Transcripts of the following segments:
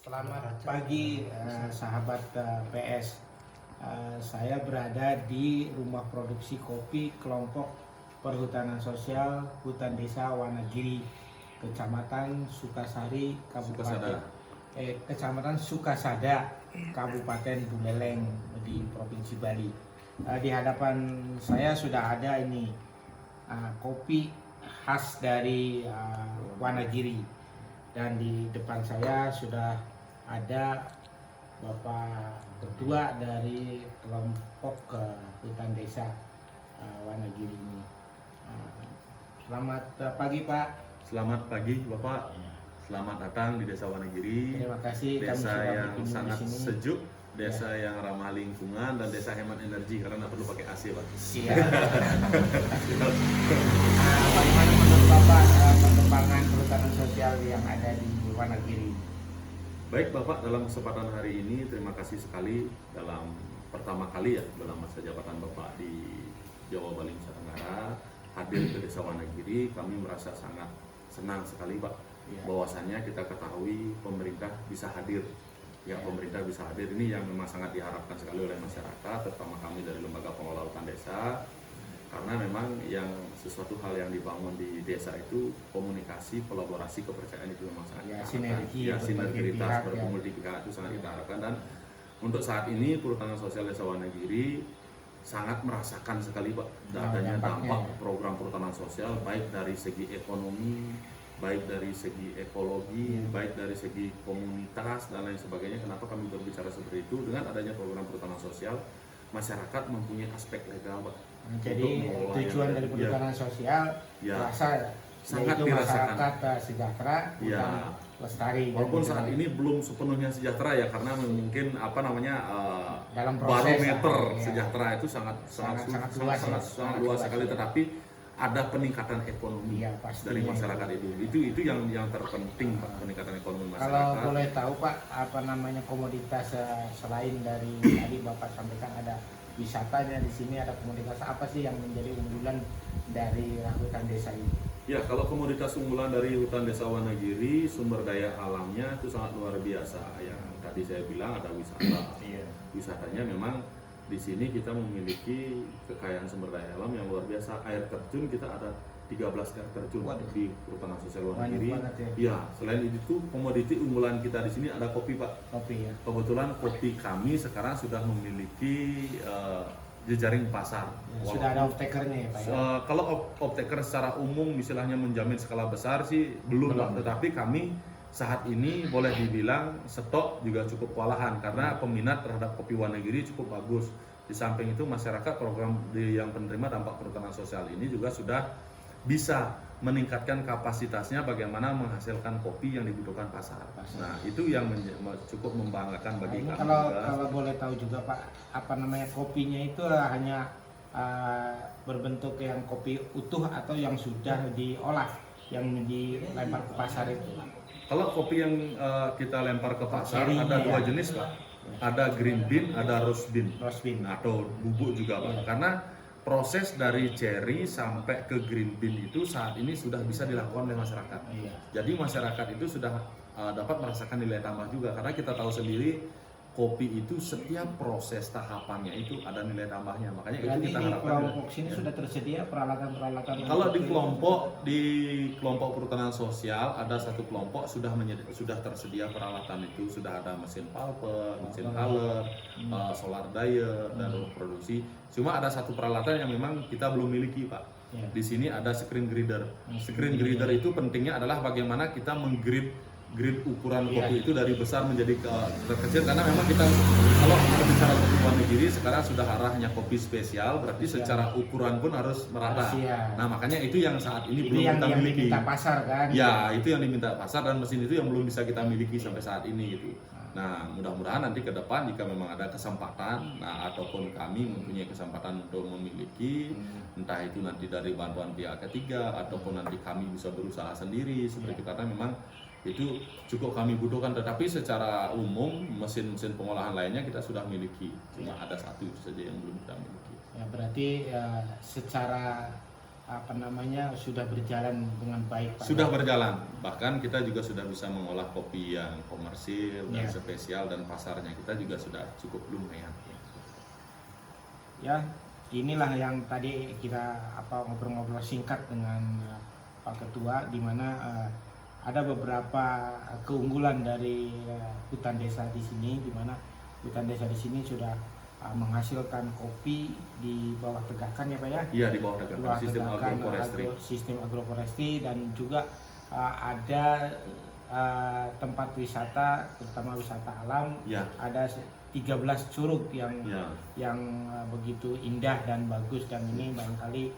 Selamat pagi sahabat PS. Saya berada di rumah produksi kopi kelompok perhutanan sosial Hutan Desa Wanagiri, Kecamatan Sukasari, Kecamatan Sukasada, Kabupaten Buleleng di Provinsi Bali. Di hadapan saya sudah ada ini kopi khas dari Wanagiri, dan di depan saya sudah ada Bapak Ketua dari kelompok Hutan Desa Wanagiri ini. Selamat pagi Pak. Selamat pagi Bapak. Selamat datang di Desa Wanagiri. Terima kasih. Desa yang sangat sejuk, desa yang ramah lingkungan, dan desa hemat energi karena nggak perlu pakai AC Pak. Siap. Bagaimana menurut Bapak perkembangan perhutanan sosial yang ada di Wanagiri? Baik Bapak, dalam kesempatan hari ini terima kasih sekali dalam pertama kali ya dalam masa jabatan Bapak di Jawa Bali Nusa Tenggara hadir ke Desa Wanagiri. Kami merasa sangat senang sekali Pak, bahwasannya kita ketahui pemerintah bisa hadir. Pemerintah bisa hadir ini yang memang sangat diharapkan sekali oleh masyarakat, terutama kami dari Lembaga Pengelola Hutan Desa. Karena memang yang sesuatu hal yang dibangun di desa itu komunikasi, kolaborasi, kepercayaan itu memang sangat sinergitas, berkomunikasi itu sangat kita harapkan. Dan untuk saat ini perhutanan sosial Desa Wanagiri sangat merasakan sekali Pak adanya dampak program perhutanan sosial, baik dari segi ekonomi, baik dari segi ekologi, baik dari segi komunitas dan lain sebagainya. Kenapa kami berbicara seperti itu? Dengan adanya program perhutanan sosial, masyarakat mempunyai aspek legal Pak. Jadi tujuan dari perhutanan sosial rasa sangat dirasakan, masyarakat sejahtera, hutan lestari. Walaupun saat ini belum sepenuhnya sejahtera ya, karena mungkin dalam proses barometer sejahtera itu sangat luas sekali, tetapi ada peningkatan ekonomi dari masyarakat itu yang terpenting Pak, peningkatan ekonomi masyarakat. Kalau boleh tahu Pak, komoditas selain dari tadi Bapak sampaikan ada wisatanya di sini, ada komoditas apa sih yang menjadi unggulan dari hutan desa ini? Ya, kalau komoditas unggulan dari hutan Desa Wanagiri, sumber daya alamnya itu sangat luar biasa. Yang tadi saya bilang ada wisata. Wisatanya memang di sini kita memiliki kekayaan sumber daya alam yang luar biasa. Air terjun kita ada 13 air terjun di perhutanan sosial Wanagiri. Ya, selain itu komoditi unggulan kita di sini ada kopi Pak. Kopi ya. Kebetulan kopi kami sekarang sudah memiliki jejaring pasar. Sudah ada off-takernya ya Pak ya? Kalau off-taker secara umum istilahnya menjamin skala besar sih belum. Tetapi kami saat ini boleh dibilang stok juga cukup kewalahan karena peminat terhadap kopi Wanagiri cukup bagus. Di samping itu masyarakat program yang penerima dampak perhutanan sosial ini juga sudah bisa meningkatkan kapasitasnya bagaimana menghasilkan kopi yang dibutuhkan pasar. Nah, itu yang cukup membanggakan bagi kami. Kalau boleh tahu juga Pak, kopinya itu hanya berbentuk yang kopi utuh atau yang sudah diolah, yang dilempar ke pasar itu? Kalau kopi yang kita lempar ke pasar ada dua jenis Pak. Ada green bean, ada roast bean. Atau bubuk juga Pak. Karena proses dari cherry sampai ke green bean itu saat ini sudah bisa dilakukan oleh masyarakat. Jadi masyarakat itu sudah dapat merasakan nilai tambah juga, karena kita tahu sendiri kopi itu setiap proses tahapannya itu ada nilai tambahnya. Makanya itu kita harapkan. Di kelompok sini sudah tersedia peralatan-peralatan. Kalau di kelompok perhutanan sosial ada satu kelompok sudah tersedia peralatan itu, sudah ada mesin pulper, mesin huller, solar dryer dan ruang produksi. Cuma ada satu peralatan yang memang kita belum miliki Pak. Di sini ada screen grinder. Screen grinder itu pentingnya adalah bagaimana kita menggrade ukuran kopi itu dari besar menjadi kecil, karena memang kita kalau bicara kopi Wanagiri sekarang sudah arahnya kopi spesial, berarti secara ukuran pun harus merata. Nah, makanya itu yang saat ini belum kita miliki. Diminta pasar kan? Ya, itu yang diminta pasar, dan mesin itu yang belum bisa kita miliki sampai saat ini gitu. Nah, mudah-mudahan nanti ke depan jika memang ada kesempatan, ataupun kami mempunyai kesempatan untuk memiliki, entah itu nanti dari bantuan pihak ketiga ataupun nanti kami bisa berusaha sendiri seperti itu, karena memang itu cukup kami butuhkan. Tetapi secara umum mesin-mesin pengolahan lainnya kita sudah miliki, cuma ada satu saja yang belum kita miliki. Ya, berarti secara sudah berjalan dengan baik, Pak. Sudah berjalan, bahkan kita juga sudah bisa mengolah kopi yang komersil dan Ya. spesial, dan pasarnya kita juga sudah cukup lumayan. Ya, inilah yang tadi kita ngobrol-ngobrol singkat dengan Pak Ketua, di mana ada beberapa keunggulan dari hutan desa di sini, di mana hutan desa di sini sudah menghasilkan kopi di bawah tegakan, ya Pak ya. Iya, di bawah tegakan Bawah sistem tegakan agroforestry. sistem agroforestry, dan juga ada tempat wisata, terutama wisata alam. Ya. Ada 13 curug yang Ya. begitu indah dan bagus, dan ini barangkali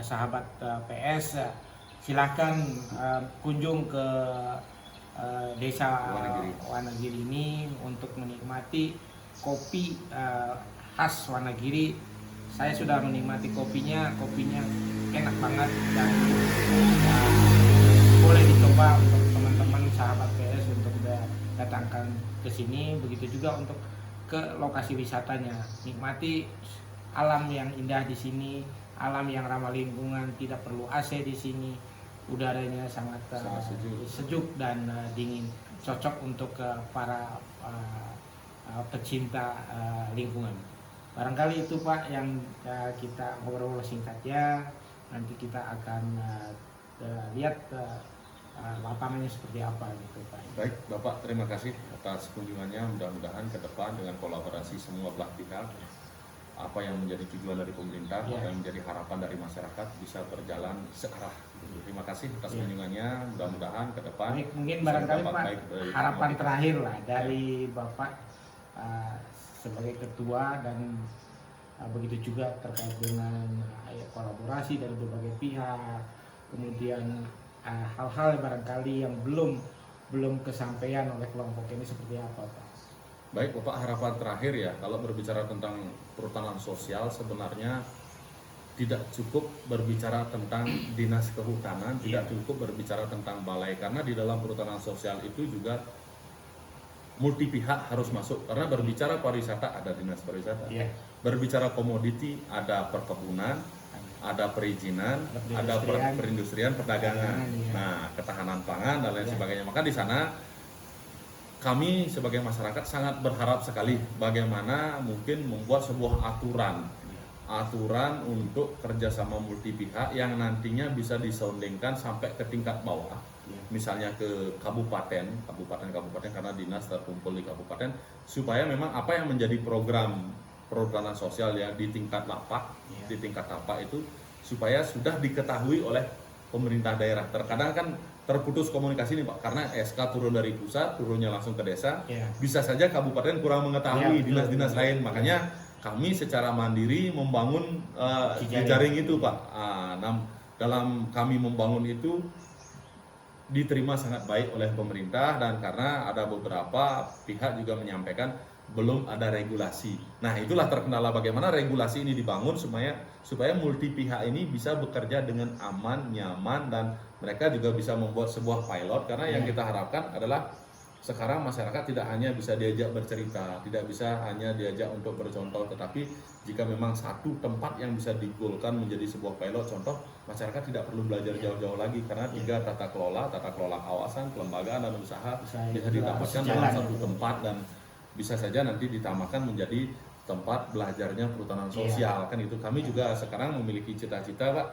sahabat PS silakan kunjung ke desa Wanagiri ini untuk menikmati kopi khas Wanagiri. Saya sudah menikmati kopinya enak banget, dan boleh dicoba untuk teman-teman sahabat PS untuk datangkan ke sini. Begitu juga untuk ke lokasi wisatanya, nikmati alam yang indah di sini, alam yang ramah lingkungan, tidak perlu AC di sini, udaranya sangat sejuk dan dingin, cocok untuk para pecinta lingkungan. Barangkali itu Pak yang kita ngobrol singkatnya. Nanti kita akan lihat lapangannya seperti apa gitu Pak. Baik, Bapak, terima kasih atas kunjungannya. Mudah-mudahan ke depan dengan kolaborasi semua belah pihak, apa yang menjadi tujuan dari pemerintah, apa yang menjadi harapan dari masyarakat bisa berjalan searah. Terima kasih atas kunjungannya. Mudah-mudahan ke depan. Baik, mungkin barangkali Pak, harapan terakhir lah dari Bapak sebagai ketua, dan begitu juga terkait dengan kolaborasi dari berbagai pihak, kemudian hal-hal barangkali yang belum kesampaian oleh kelompok ini seperti apa Pak? Baik Bapak, harapan terakhir ya, kalau berbicara tentang perhutanan sosial sebenarnya tidak cukup berbicara tentang dinas kehutanan, tidak cukup berbicara tentang balai, karena di dalam perhutanan sosial itu juga multi pihak harus masuk, karena berbicara pariwisata ada dinas pariwisata, berbicara komoditi ada perkebunan, ada perizinan, ada perindustrian, perdagangan, nah ketahanan pangan dan lain sebagainya. Maka di sana kami sebagai masyarakat sangat berharap sekali bagaimana mungkin membuat sebuah aturan untuk kerjasama multi pihak yang nantinya bisa disoundingkan sampai ke tingkat bawah, misalnya ke kabupaten karena dinas terkumpul di kabupaten, supaya memang apa yang menjadi program perhutanan sosial ya di tingkat lapak, di tingkat tapak itu supaya sudah diketahui oleh pemerintah daerah. Terkadang kan terputus komunikasi nih Pak, karena SK turun dari pusat, turunnya langsung ke desa, bisa saja kabupaten kurang mengetahui dinas-dinas lain. Makanya kami secara mandiri membangun jejaring itu Pak. Dalam kami membangun itu diterima sangat baik oleh pemerintah, dan karena ada beberapa pihak juga menyampaikan belum ada regulasi. Nah, itulah terkendala bagaimana regulasi ini dibangun supaya multi pihak ini bisa bekerja dengan aman, nyaman, dan mereka juga bisa membuat sebuah pilot, karena yang kita harapkan adalah sekarang masyarakat tidak hanya bisa diajak bercerita, tidak bisa hanya diajak untuk bercontoh, tetapi jika memang satu tempat yang bisa digolkan menjadi sebuah pilot contoh, masyarakat tidak perlu belajar jauh-jauh lagi, karena 3 tata kelola kawasan, kelembagaan, dan usaha bisa didapatkan dalam satu tempat, dan bisa saja nanti ditamakan menjadi tempat belajarnya perhutanan sosial. Kan itu kami juga sekarang memiliki cita-cita Pak,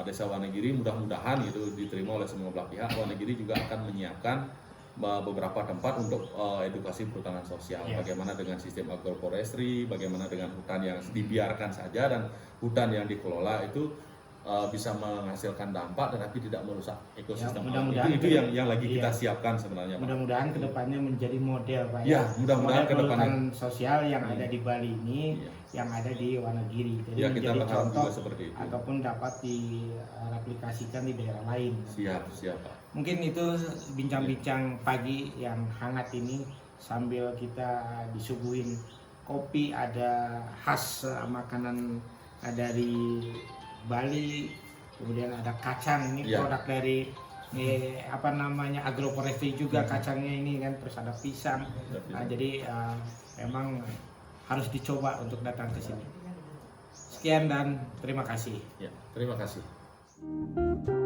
Desa Wanagiri mudah-mudahan itu diterima oleh semua belah pihak. Wanagiri juga akan menyiapkan beberapa tempat untuk edukasi perhutanan sosial. Bagaimana dengan sistem agroforestry, bagaimana dengan hutan yang dibiarkan saja dan hutan yang dikelola itu bisa menghasilkan dampak tetapi tidak merusak ekosistem. Itu yang lagi kita siapkan sebenarnya Pak. Mudah-mudahan kedepannya menjadi model Pak. Mudah-mudahan kedepannya sosial yang ada di Bali ini, yang ada di Wanagiri. Jadi kita menjadi berharap contoh juga seperti itu. Ataupun dapat direplikasikan di daerah lain. Siap Pak. Mungkin itu bincang-bincang pagi yang hangat ini sambil kita disuguhin kopi, ada khas makanan dari Bali, kemudian ada kacang, ini produk dari agroforestry juga kacangnya ini kan, terus ada pisang. Jadi memang harus dicoba untuk datang ke sini. Sekian dan terima kasih. Terima kasih. Mas.